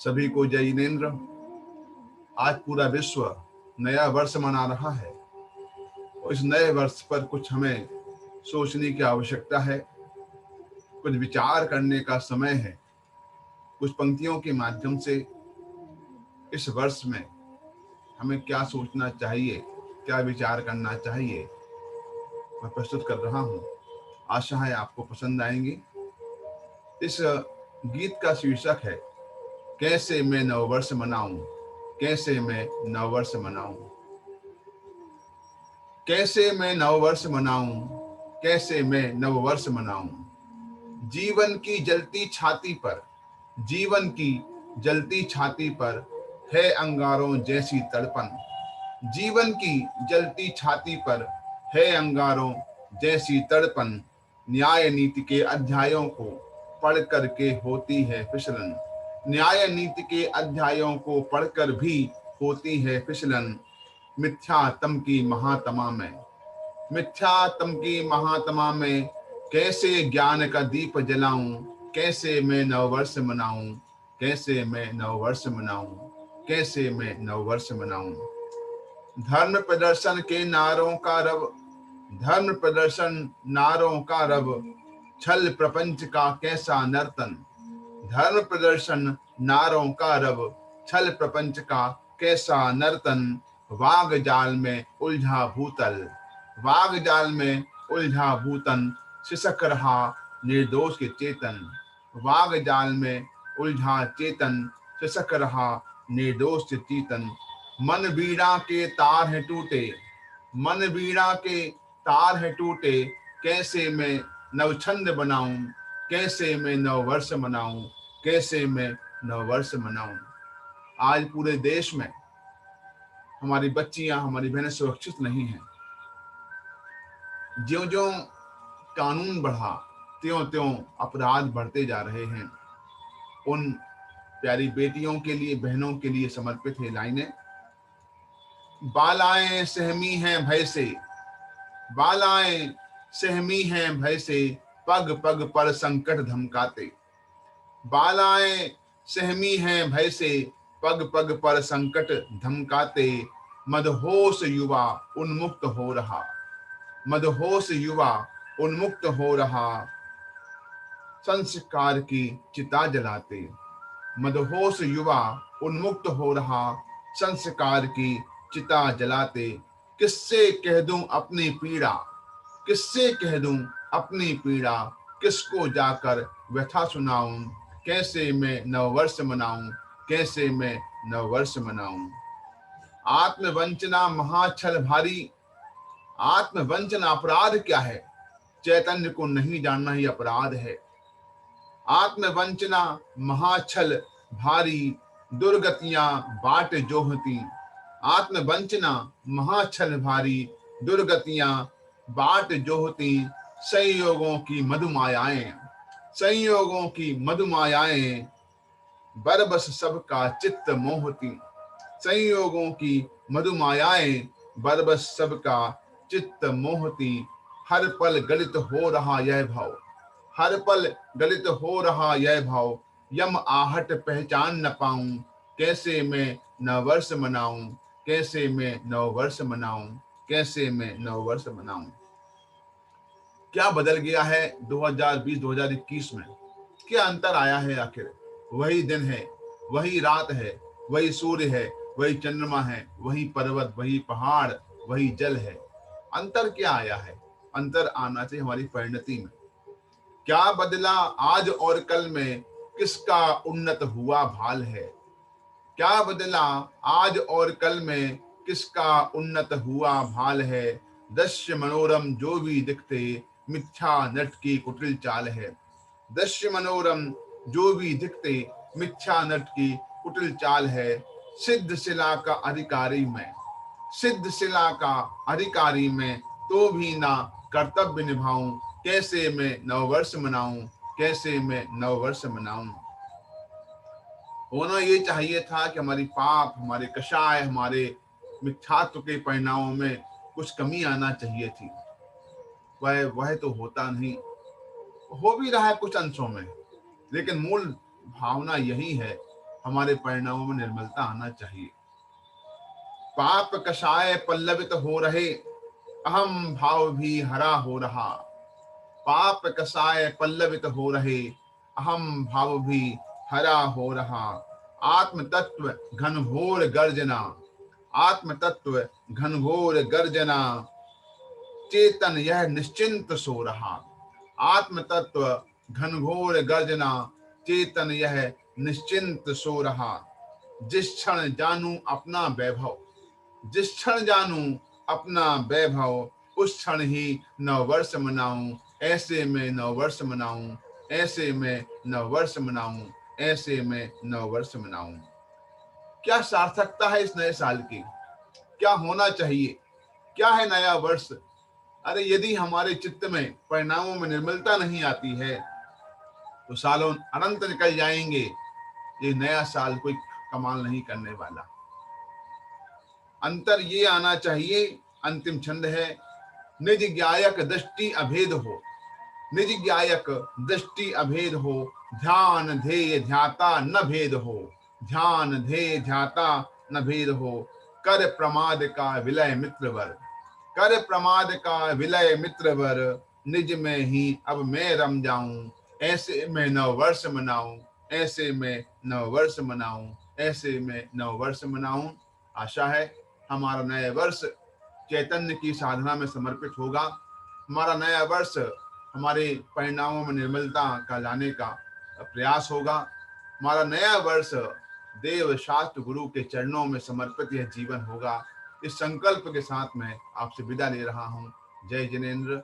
सभी को जय जिनेन्द्र। आज पूरा विश्व नया वर्ष मना रहा है और इस नए वर्ष पर कुछ हमें सोचने की आवश्यकता है, कुछ विचार करने का समय है। कुछ पंक्तियों के माध्यम से इस वर्ष में हमें क्या सोचना चाहिए, क्या विचार करना चाहिए, मैं प्रस्तुत कर रहा हूँ। आशा है आपको पसंद आएंगी। इस गीत का शीर्षक है कैसे मैं नववर्ष मनाऊं, कैसे मैं नववर्ष मनाऊं, कैसे मैं नववर्ष मनाऊं, कैसे मैं नववर्ष मनाऊं। जीवन की जलती छाती पर, जीवन की जलती छाती पर है अंगारों जैसी तड़पन। जीवन की जलती छाती पर है अंगारों जैसी तड़पन। न्याय नीति के अध्यायों को पढ़ करके होती है फिसलन। न्याय नीति के अध्यायों को पढ़कर भी होती है फिसलन। मिथ्यात्म की महात्मा में, मिथ्यात्म की महात्मा में कैसे ज्ञान का दीप जलाऊं, कैसे मैं नववर्ष मनाऊं, कैसे मैं नववर्ष मनाऊं, कैसे मैं नववर्ष मनाऊं। धर्म प्रदर्शन के नारों का रब, धर्म प्रदर्शन नारों का रब, छल प्रपंच का कैसा नर्तन। धर्म प्रदर्शन नारों का रब, छल प्रपंच का कैसा नर्तन। वाग जाल में उलझा भूतल, वाग जाल में उलझा भूतन, सिसक रहा निर्दोष के चेतन। वाग जाल में उलझा चेतन, सिसक रहा निर्दोष के चेतन। मन वीणा के तार है टूटे, मन वीणा के तार है टूटे, कैसे मैं नवछंद बनाऊं, कैसे मैं नववर्ष मनाऊं, कैसे मैं नववर्ष मनाऊं। आज पूरे देश में हमारी बच्चियां, हमारी बहनें सुरक्षित नहीं हैं। ज्यों ज्यों कानून बढ़ा, त्यों त्यों अपराध बढ़ते जा रहे हैं। उन प्यारी बेटियों के लिए, बहनों के लिए समर्पित है लाइनें। बालाएं सहमी हैं भय से, बालाएं सहमी हैं भय से, पग पग पर संकट धमकाते। बालाएं सहमी हैं भय से, पग पग पर संकट धमकाते। मदहोश युवा उन्मुक्त हो रहा, मदहोश युवा उन्मुक्त हो रहा, संस्कार की चिता जलाते। मदहोश युवा उन्मुक्त हो रहा, संस्कार की चिता जलाते। किससे कह दूं अपनी पीड़ा, किससे कह दूं अपनी पीड़ा, किसको जाकर व्यथा सुनाऊं। कैसे मैं नववर्ष मनाऊं, कैसे मैं नववर्ष मनाऊं। आत्मवंचना महाछल भारी, आत्मवंचना अपराध क्या है, चैतन्य को नहीं जानना ही अपराध है। आत्मवंचना महाछल भारी, दुर्गतियां बाट जोहती। आत्मवंचना महाछल भारी, दुर्गतियां बाट जोहती। संयोगों की मधुमायाएं, संयोगों की मधुमायाएं, बरबस सबका चित्त मोहती। संयोगों की मधुमायाएं, बरबस सबका चित्त मोहती। हर पल गलित हो रहा यह भाव, हर पल गलित हो रहा यह भाव। यम आहट पहचान न पाऊं, कैसे मैं नववर्ष मनाऊं, कैसे मैं नववर्ष मनाऊं, कैसे मैं नववर्ष मनाऊं। क्या बदल गया है 2020-2021 में? क्या अंतर आया है? आखिर वही दिन है, वही रात है, वही सूर्य है, वही चंद्रमा है, वही पर्वत, वही पहाड़, वही जल है। अंतर क्या आया है? अंतर आना चाहिए हमारी परिणति में। क्या बदला आज और कल में, किसका उन्नत हुआ भाल है। क्या बदला आज और कल में, किसका उन्नत हुआ भाल है। दृश्य मनोरम जो भी दिखते, मिथ्या नट की कुटिल चाल है। दृश्य मनोरम जो भी दिखते, मिथ्या नट की कुटिल चाल है। सिद्ध शिला का अधिकारी मैं, सिद्ध शिला का अधिकारी मैं, तो भी ना कर्तव्य निभाऊं। कैसे मैं नववर्ष मनाऊं, कैसे मैं नववर्ष मनाऊं। होना ये चाहिए था कि हमारी पाप, हमारे कषाय, हमारे मिथ्यात्व के परिणामों में कुछ कमी आना चाहिए थी। वह तो होता नहीं, हो भी रहा है कुछ अंशों में, लेकिन मूल भावना यही है हमारे परिणामों में निर्मलता आना चाहिए। पाप कषाय पल्लवित हो रहे, अहम भाव भी हरा हो रहा। पाप कसाय पल्लवित हो रहे, अहम भाव भी हरा हो रहा। आत्म तत्व घनघोर गर्जना, आत्म तत्व घनघोर गर्जना, चेतन यह निश्चिंत सो रहा। आत्म तत्व घनघोर गर्जना, चेतन यह निश्चिंत सो रहा। जिस क्षण जानू अपना वैभव, जिस क्षण जानू अपना वैभव, उस क्षण ही नववर्ष मनाऊं। ऐसे में नववर्ष मनाऊं, ऐसे में नववर्ष मनाऊं, ऐसे में नववर्ष मनाऊं। क्या सार्थकता है इस नए साल की? क्या होना चाहिए? क्या है नया वर्ष? अरे यदि हमारे चित्त में परिणामों में निर्मलता नहीं आती है तो सालों अनंत निकल जाएंगे, ये नया साल कोई कमाल नहीं करने वाला। अंतर ये आना चाहिए, अंतिम छंद है, निज ज्ञायक दृष्टि अभेद हो, निज ज्ञायक दृष्टि अभेद हो। ध्यान ध्येय ध्याता न भेद हो, ध्यान ध्येय ध्याता न भेद हो। कर प्रमाद का विलय मित्रवर, कर प्रमाद का विलय मित्रवर। निज में ही अब मैं रम जाऊं, ऐसे में नववर्ष मनाऊं, ऐसे में नववर्ष मनाऊं, ऐसे में नववर्ष मनाऊं। आशा है हमारा नया वर्ष चैतन्य की साधना में समर्पित होगा। हमारा नया वर्ष हमारे परिणामों में निर्मलता का लाने का प्रयास होगा। हमारा नया वर्ष देव शास्त्र गुरु के चरणों में समर्पित यह जीवन होगा। इस संकल्प के साथ मैं आपसे विदा ले रहा हूँ। जय जिनेंद्र,